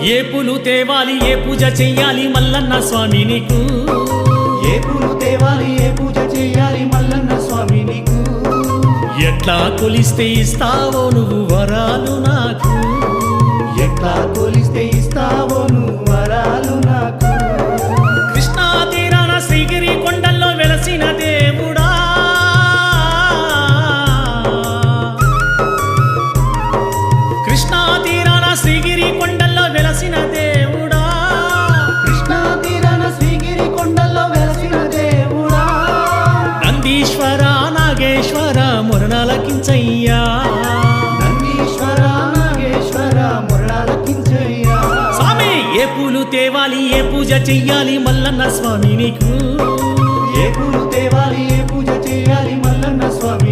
ఏ పూలు తేవాలి ఏ పూజ చెయ్యాలి మల్లన్న స్వామి నీకు ఏ పూలు తేవాలి ఏ పూజ చేయాలి మల్లన్న స్వామి నీకు ఎట్లా కొలిస్తే ఇస్తావో నువ్వు వరాలు నాకు ఎట్లా కొలిస్తే ఇస్తావో నువ్వు వరాలు నాకు కృష్ణా తీరాన శ్రీగిరి కొండల్లో వెలసిన దేవుడా కృష్ణా తీరాన శ్రీగిరి కొండల్లో వెలసిన దేవుడా కృష్ణా తీరాన శ్రీగిరి కొండల్లో వెలసిన దేవుడా నందీశ్వర నాగేశ్వర మురణాలకించయ్యా నందీశ్వర నాగేశ్వర మురళాలకించయ్యా స్వామి ఏ పూలు తేవాలి ఏ పూజ చెయ్యాలి మల్లన్న స్వామి నీకు ఏ పూలు తేవాలి ఏ పూజ చేయాలి మల్లన్న స్వామి